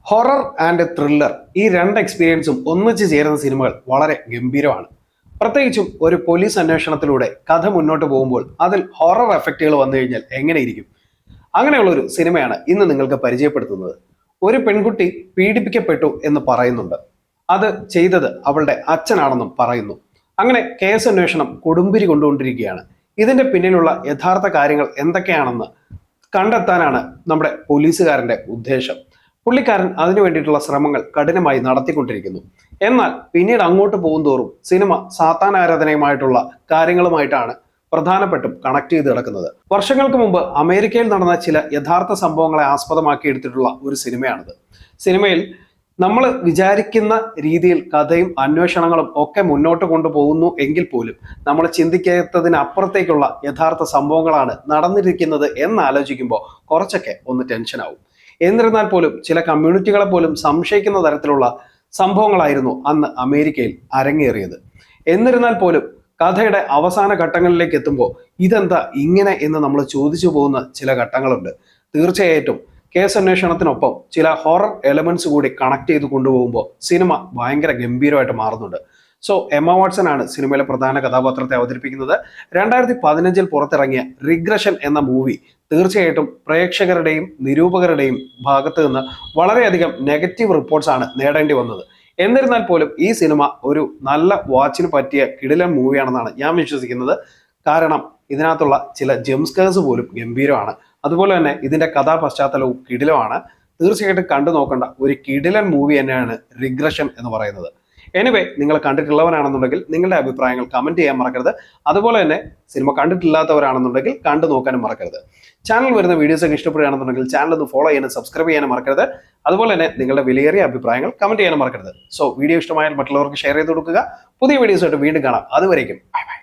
Horror and thriller ഈ രണ്ട് എക്സ്പീരിയൻസും ഒന്നിച്ചു ചേരുന്ന സിനിമകൾ വളരെ ഗംഭീരമാണ്. പ്രത്യേകിച്ചും ഒരു പോലീസ് അന്വേഷണത്തിലൂടെ കഥ മുന്നോട്ട് പോകുമ്പോൾ അതിൽ ഹൊറർ എഫക്റ്റുകൾ വന്നു കഴിഞ്ഞാൽ എങ്ങനെയിരിക്കും? അങ്ങനെയുള്ള ഒരു സിനിമയാണ് ഇന്ന് നിങ്ങൾക്ക് പരിചയപ്പെടുത്തുന്നത്. ഒരു പെൺകുട്ടി പീഡിപ്പിക്കപ്പെട്ടു എന്ന് പറയുന്നുണ്ട്. അത് ചെയ്തത് അവളുടെ അച്ഛനാണെന്നും പറയുന്നു. അങ്ങനെ കേസ് അന്വേഷണം കൊടുമ്പിരി കൊണ്ടുകൊണ്ടിരിക്കുകയാണ്. ഇതിന്റെ പിന്നിലുള്ള യഥാർത്ഥ കാര്യങ്ങൾ എന്തൊക്കെയാണെന്ന് കണ്ടെത്താനാണ് നമ്മുടെ പോലീസുകാരന്റെ ഉദ്ദേശം. പുള്ളിക്കാരൻ അതിനു വേണ്ടിയിട്ടുള്ള ശ്രമങ്ങൾ കഠിനമായി നടത്തിക്കൊണ്ടിരിക്കുന്നു. എന്നാൽ പിന്നീട് അങ്ങോട്ട് പോകുന്തോറും സിനിമ സാത്താൻ ആരാധനയുമായിട്ടുള്ള കാര്യങ്ങളുമായിട്ടാണ് പ്രധാനപ്പെട്ടും കണക്ട് ചെയ്ത് കിടക്കുന്നത്. വർഷങ്ങൾക്ക് മുമ്പ് അമേരിക്കയിൽ നടന്ന ചില യഥാർത്ഥ സംഭവങ്ങളെ ആസ്പദമാക്കി എടുത്തിട്ടുള്ള ഒരു സിനിമയാണിത്. സിനിമയിൽ നമ്മൾ വിചാരിക്കുന്ന രീതിയിൽ കഥയും അന്വേഷണങ്ങളും ഒക്കെ മുന്നോട്ട് കൊണ്ടുപോകുന്നു എങ്കിൽ പോലും നമ്മൾ ചിന്തിക്കാത്തതിനപ്പുറത്തേക്കുള്ള യഥാർത്ഥ സംഭവങ്ങളാണ് നടന്നിരിക്കുന്നത് എന്നാലോചിക്കുമ്പോൾ കുറച്ചൊക്കെ ഒന്ന് ടെൻഷനാവും. എന്നിരുന്നാൽ പോലും ചില കമ്മ്യൂണിറ്റികളെ പോലും സംശയിക്കുന്ന തരത്തിലുള്ള സംഭവങ്ങളായിരുന്നു അന്ന് അമേരിക്കയിൽ അരങ്ങേറിയത്. എന്നിരുന്നാൽ പോലും കഥയുടെ അവസാന ഘട്ടങ്ങളിലേക്ക് എത്തുമ്പോൾ ഇതെന്താ ഇങ്ങനെ എന്ന് നമ്മൾ ചോദിച്ചു പോകുന്ന ചില ഘട്ടങ്ങളുണ്ട്. തീർച്ചയായിട്ടും കേസ് അന്വേഷണത്തിനൊപ്പം ചില ഹൊറർ എലമെന്റ്സ് കൂടി കണക്ട് ചെയ്ത് കൊണ്ടുപോകുമ്പോൾ സിനിമ ഭയങ്കര ഗംഭീരമായിട്ട് മാറുന്നുണ്ട്. സോ എമ്മ വാട്സൺ ആണ് സിനിമയിലെ പ്രധാന കഥാപാത്രത്തെ അവതരിപ്പിക്കുന്നത്. 2015 പുറത്തിറങ്ങിയ റിഗ്രഷൻ എന്ന മൂവി തീർച്ചയായിട്ടും പ്രേക്ഷകരുടെയും നിരൂപകരുടെയും ഭാഗത്ത് നിന്ന് വളരെയധികം നെഗറ്റീവ് റിപ്പോർട്ട്സ് ആണ് നേടേണ്ടി വന്നത്. എന്നിരുന്നാൽ പോലും ഈ സിനിമ ഒരു നല്ല വാച്ചിന് പറ്റിയ കിടിലൻ മൂവിയാണെന്നാണ് ഞാൻ വിശ്വസിക്കുന്നത്. കാരണം ഇതിനകത്തുള്ള ചില ജംസ്കേഴ്സ് പോലും ഗംഭീരമാണ്. അതുപോലെ തന്നെ ഇതിന്റെ കഥാപശ്ചാത്തലവും കിടിലമാണ്. തീർച്ചയായിട്ടും കണ്ടു നോക്കേണ്ട ഒരു കിടിലൻ മൂവി തന്നെയാണ് റിഗ്രഷൻ എന്ന് പറയുന്നത്. എനിവേ, നിങ്ങൾ കണ്ടിട്ടുള്ളവരാണെന്നുണ്ടെങ്കിൽ നിങ്ങളുടെ അഭിപ്രായങ്ങൾ കമന്റ് ചെയ്യാൻ മറക്കരുത്. അതുപോലെ തന്നെ സിനിമ കണ്ടിട്ടില്ലാത്തവരാണെന്നുണ്ടെങ്കിൽ കണ്ടു നോക്കാനും മറക്കരുത്. ചാനൽ വരുന്ന വീഡിയോസ് ഒക്കെ ഇഷ്ടപ്പെടുകയാണെന്നുണ്ടെങ്കിൽ ചാനൽ ഒന്ന് ഫോളോ ചെയ്യാനും സബ്സ്ക്രൈബ് ചെയ്യാനും മറക്കരുത്. അതുപോലെ തന്നെ നിങ്ങളുടെ വിലയേറിയ അഭിപ്രായങ്ങൾ കമന്റ് ചെയ്യാനും മറക്കരുത്. സോ വീഡിയോ ഇഷ്ടമായാൽ മറ്റുള്ളവർക്ക് ഷെയർ ചെയ്ത് കൊടുക്കുക. പുതിയ വീഡിയോസ് ആയിട്ട് വീണ്ടും കാണാം. അതുവരേക്കും ബൈ ബൈ.